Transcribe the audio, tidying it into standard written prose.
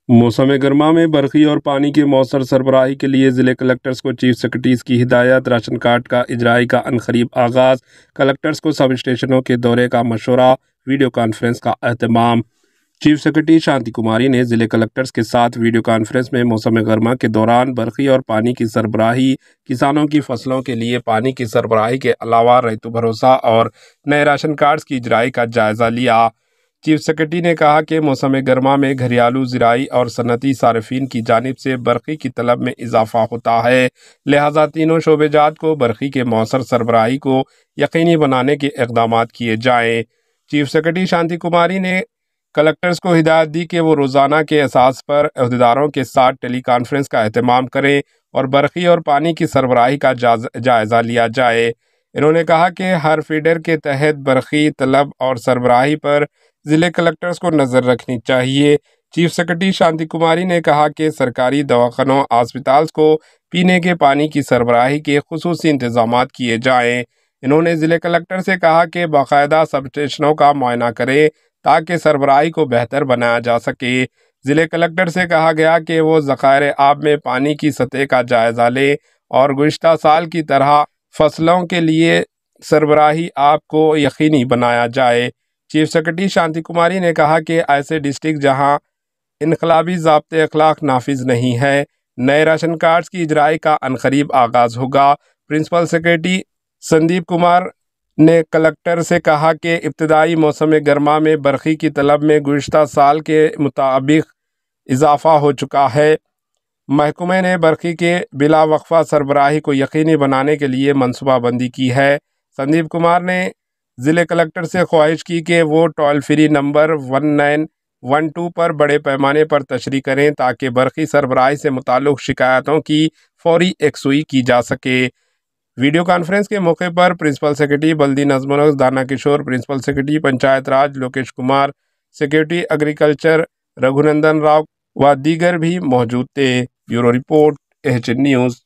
موسم گرما میں برقی اور پانی کی مؤثر سربراہی کے لیے ضلع کلکٹرز کو چیف سیکرٹریز کی ہدایت۔ راشن کارڈ کا اجرائی کا عنقریب آغاز، کلکٹرز کو سب اسٹیشنوں کے دورے کا مشورہ، ویڈیو کانفرنس کا اہتمام۔ چیف سیکرٹری شانتی کماری نے ضلع کلکٹرز کے ساتھ ویڈیو کانفرنس میں موسم گرما کے دوران برقی اور پانی کی سربراہی، کسانوں کی فصلوں کے لیے پانی کی سربراہی کے علاوہ ریتو بھروسہ اور نئے راشن کارڈز کی اجرائی کا جائزہ لیا۔ چیف سیکرٹری نے کہا کہ موسم گرما میں گھریلو، زرعی اور صنعتی صارفین کی جانب سے برقی کی طلب میں اضافہ ہوتا ہے، لہٰذا تینوں شعبے جات کو برقی کے مؤثر سربراہی کو یقینی بنانے کے اقدامات کیے جائیں۔ چیف سیکرٹری شانتی کماری نے کلکٹرز کو ہدایت دی کہ وہ روزانہ کے اساس پر عہدیداروں کے ساتھ ٹیلی کانفرنس کا اہتمام کریں اور برقی اور پانی کی سربراہی کا جائزہ لیا جائے۔ انہوں نے کہا کہ ہر فیڈر کے تحت برقی طلب اور سربراہی پر ضلع کلکٹرز کو نظر رکھنی چاہیے۔ چیف سیکرٹری شانتی کماری نے کہا کہ سرکاری دواخانوں، ہسپتالز کو پینے کے پانی کی سربراہی کے خصوصی انتظامات کیے جائیں۔ انہوں نے ضلع کلکٹر سے کہا کہ باقاعدہ سب اسٹیشنوں کا معائنہ کریں تاکہ سربراہی کو بہتر بنایا جا سکے۔ ضلع کلکٹر سے کہا گیا کہ وہ ذخائر آب میں پانی کی سطح کا جائزہ لیں اور گزشتہ سال کی طرح فصلوں کے لیے سربراہی آب کو یقینی بنایا جائے۔ چیف سیکرٹری شانتی کماری نے کہا کہ ایسے ڈسٹرکٹ جہاں انقلابی ضابطۂ اخلاق نافذ نہیں ہے، نئے راشن کارڈز کی اجرائی کا عنقریب آغاز ہوگا۔ پرنسپل سیکرٹری سندیپ کمار نے کلکٹر سے کہا کہ ابتدائی موسم گرما میں برقی کی طلب میں گزشتہ سال کے مطابق اضافہ ہو چکا ہے۔ محکمے نے برقی کے بلا وقفہ سربراہی کو یقینی بنانے کے لیے منصوبہ بندی کی ہے۔ سندیپ کمار نے ضلع کلکٹر سے خواہش کی کہ وہ ٹول فری نمبر 1912 پر بڑے پیمانے پر تشریح کریں تاکہ برقی سربراہی سے متعلق شکایتوں کی فوری یکسوئی کی جا سکے۔ ویڈیو کانفرنس کے موقع پر پرنسپل سیکرٹری بلدی نظم و نسق دانا کشور، پرنسپل سیکرٹری پنچایت راج لوکیش کمار، سیکرٹری ایگریکلچر رگھونندن راؤ و دیگر بھی موجود تھے۔ Bureau report, AHN news.